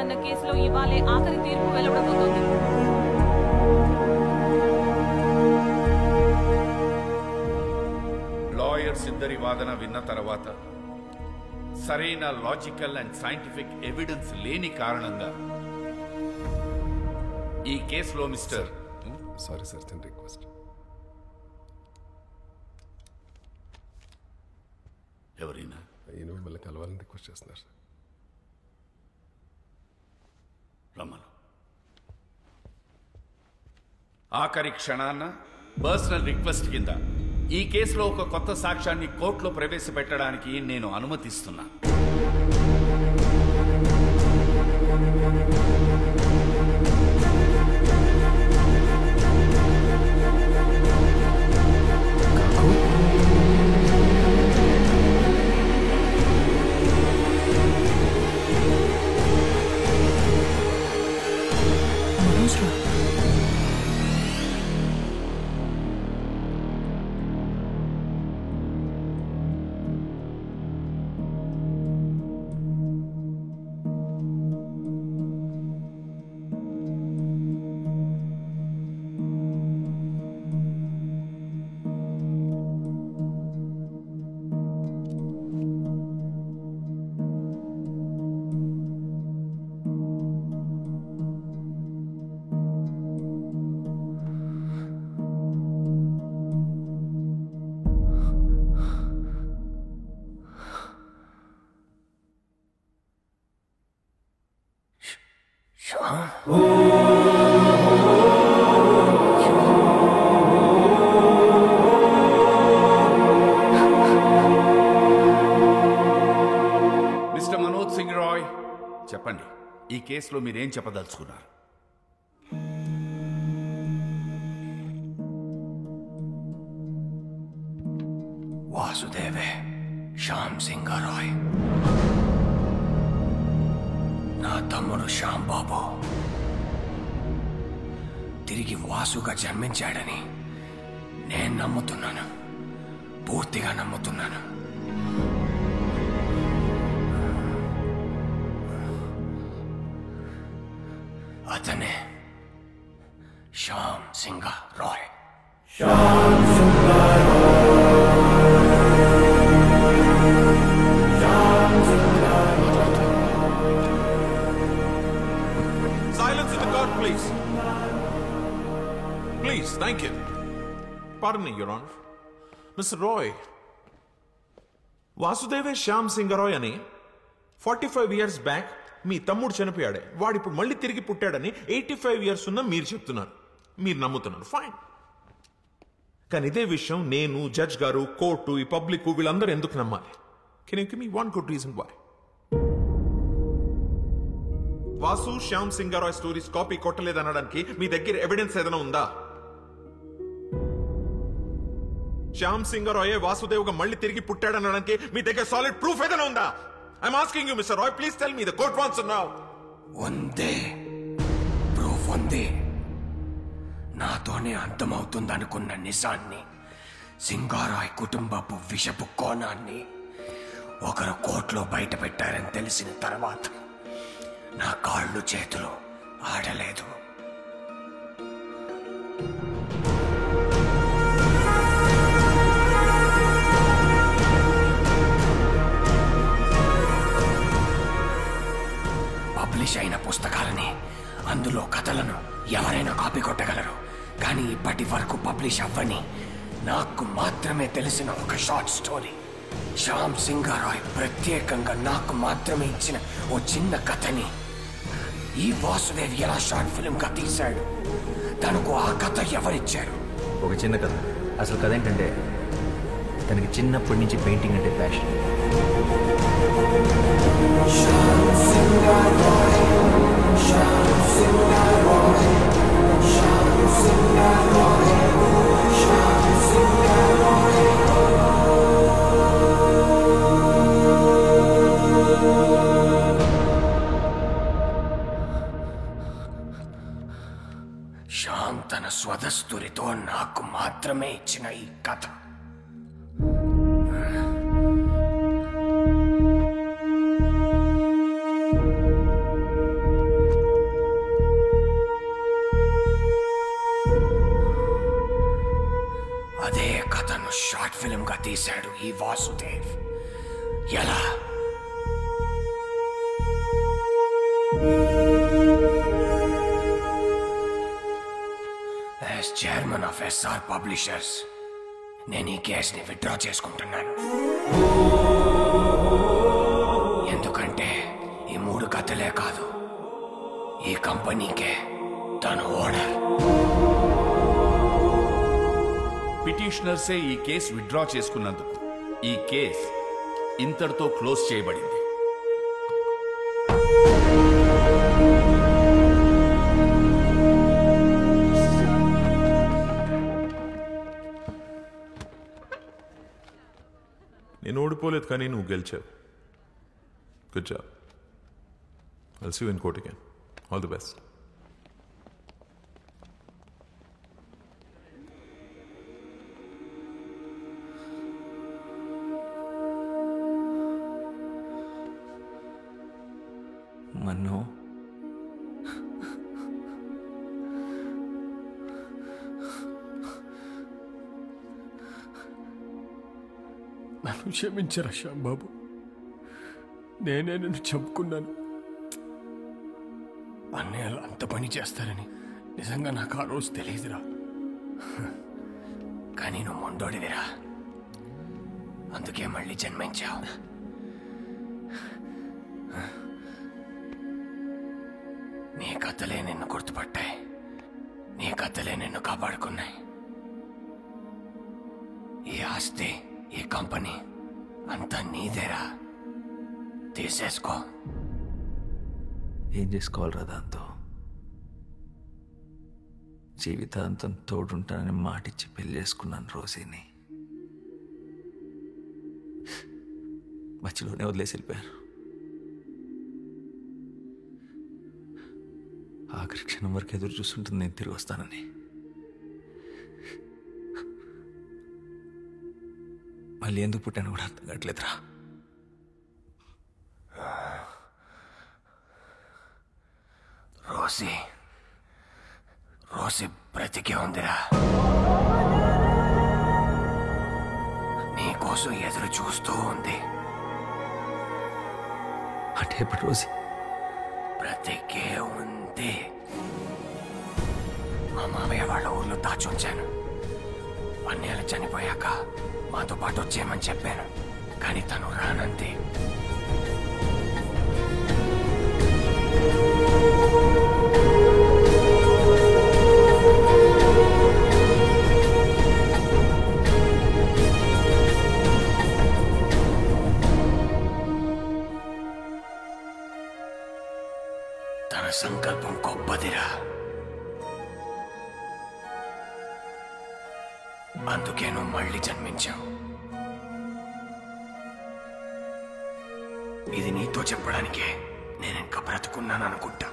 అన్న కేసులో ఇవాళే ఆఖరి తీర్పు వెలువడబోతోంది. లాయర్స్ ఇద్దరి వాదన విన్న తర్వాత సరైన లాజికల్ అండ్ సైంటిఫిక్ ఎవిడెన్స్ లేని కారణంగా ఈ కేసులో మిస్టర్ సారీ సార్, చిన్న రిక్వెస్ట్. ఎవరైనా ఈయన మిమ్మల్ని కలవాలని రిక్వెస్ట్ చేస్తున్నారు సార్. రమ్మను. ఆఖరి క్షణాన పర్సనల్ రిక్వెస్ట్ కింద ఈ కేసులో ఒక కొత్త సాక్ష్యాన్ని కోర్టులో ప్రవేశపెట్టడానికి నేను అనుమతిస్తున్నా. మిస్టర్ మనోజ్ సింగ్ రాయ్, చెప్పండి, ఈ కేసులో మీరేం చెప్పదలుచుకున్నారు? వాసుదేవే శ్యామ్ సింగ్ రాయ్ నా తమ్ముడు శ్యామ్ బాబు తిరిగి వాసుగా జన్మించాడని నేను నమ్ముతున్నాను, పూర్తిగా నమ్ముతున్నాను. అతనే Shyam Singh Roy. Silence in the court, please. Please, thank you. Pardon me, Your Honor. Mr. Roy, వాసుదేవే Shyam Singh Roy అని 45 years బ్యాక్ మీ తమ్ముడు చనిపోయాడే, వాడు ఇప్పుడు మళ్ళీ తిరిగి పుట్టాడని 85 years ఉన్న మీరు చెప్తున్నారు, మీరు నమ్ముతున్నారు. ఫైన్. కానీ ఇదే విషయం నేను, జడ్జ్ గారు, కోర్టు, ఈ పబ్లిక్ వీళ్ళందరూ ఎందుకు నమ్మాలి? Can you give me one good reason why? Vasu Shyam Singh Rai stories copy కొట్టలేదనడానికి మీ దగ్గర ఎవిడెన్స్ ఏదైనా ఉందా? శ్యామ్ సింగ్ రాయ్ వాసుదేవ్గా మళ్ళీ తిరిగి పుట్టాడనడానికి మీ దగ్గర సాలిడ్ ప్రూఫ్ ఏదైనా ఉందా? I'm asking you, Mr. Roy, please tell me. The court wants to know. ఉందే, ప్రూఫ్ ఉంది. నాతోనే అంతమవుతుందనుకున్న నిజాన్ని, సింగారాయ్ కుటుంబపు విషపు కోణాన్ని ఒకరు కోర్టులో బయట పెట్టారని తెలిసిన తర్వాత నా కాళ్ళు చేతులు ఆడలేదు. పబ్లిష్ అయిన పుస్తకాలని, అందులో కథలను ఎవరైనా కాపీ కొట్టగలరు. కానీ ఇప్పటి వరకు పబ్లిష్ అవ్వని, నాకు మాత్రమే తెలిసిన ఒక షార్ట్ స్టోరీ, శ్యామ్ సింగ్ రాయ్ ప్రత్యేకంగా నాకు మాత్రమే ఇచ్చిన ఓ చిన్న కథని ఈ వాసుదేవ్ ఎలా షార్ట్ ఫిల్మ్ గా తీశాడు, తనకు ఆ కథ ఎవరిచ్చారు? ఒక చిన్న కథ. అసలు కథ ఏంటంటే, తనకి చిన్నప్పటి నుంచి పెయింటింగ్ అంటే ప్యాషన్. శ్యామ్ తన స్వదస్తురితో నాకు మాత్రమే ఇచ్చిన ఈ కథ అదే కథను షార్ట్ ఫిల్మ్ గా తీశాడు ఈ వాసుదేవ్. ఎలా? As chairman of SR publishers నేను ఈ కేసుని విత్డ్రా చేసుకుంటున్నాను. ఎందుకంటే ఈ 3 కథలే కాదు, ఈ కంపెనీకే తను ఓనర్. పిటిషనర్సే ఈ కేసు విత్డ్రా చేసుకున్నందుకు ఈ కేసు ఇంతటితో క్లోజ్ చేయబడింది. నేను ఓడిపోలేదు, కానీ నువ్వు గెలిచావు. Good job. I'll see you in court again. All the best. Mannu, నన్ను క్షమించరా శ్యాంబాబు, నేనే నిన్ను చంపుకున్నాను. అన్నయ్యలు అంత పని చేస్తారని నిజంగా నాకు ఆ రోజు తెలియదురా. కానీ నువ్వు మొండోడివిరా, అందుకే మళ్ళీ జన్మించావు. నీ కథలే నిన్ను గుర్తుపట్టాయి, నీ కథలే నిన్ను కాపాడుకున్నాయి. ఈ ఆస్తి, ఈ కంపెనీ అంతా నీదేరా, తీసేసుకో. ఏం చేసుకోవాలరా దాంతో? జీవితాంతం తోడుంటానని మాటిచ్చి పెళ్లి చేసుకున్నాను రోజీని. మధ్యలోనే వదిలేసి వెళ్ళిపోయారు. ఆఖరి క్షణం వరకు ఎదురు చూస్తుంటుంది నేను తిరిగి వస్తానని. మళ్ళీ ఎందుకు పుట్టాను కూడా అర్థం కావట్లేదురా. రోసి బ్రతికే ఉందిరా, నీకోసం ఎదురు చూస్తూ ఉంది. అంటే ఇప్పుడు రోజీ బ్రతికే ఉంది. మా మామయ్య వాళ్ళ ఊర్లో దాచుంచాను. అన్నేళ్ళు చనిపోయాక మాతో పాటు వచ్చేయమని చెప్పాను, కానీ తను రానంది. తన సంకల్పం గొప్పదిరా, అందుకే నువ్వు మళ్ళీ జన్మించావు. ఇది నీతో చెప్పడానికే నేను ఇంకా బ్రతుకున్నాను అనుకుంటా.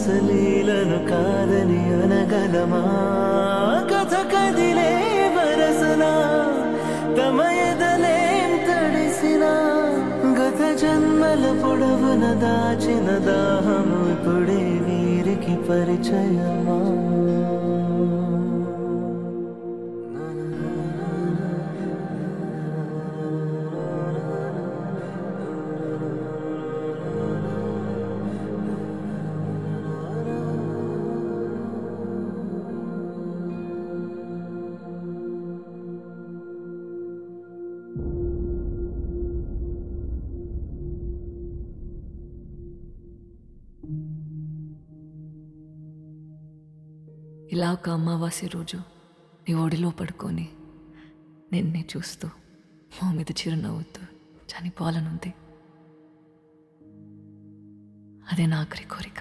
రాసలీలను కాదని అనగలమా కథ కదిలే వరసనా తమ ఎదలేం తడిసినా గత జన్మల పొడవున దాచిన దాహము ఇప్పుడే వీరికి పరిచయమా ఇలా ఒక అమావాస్య రోజు నీ ఒడిలో పడుకొని నిన్నే చూస్తూ మా మీద చిరునవ్వుతూ చనిపోవాలనుంది. అదే నా ఆఖరి కోరిక.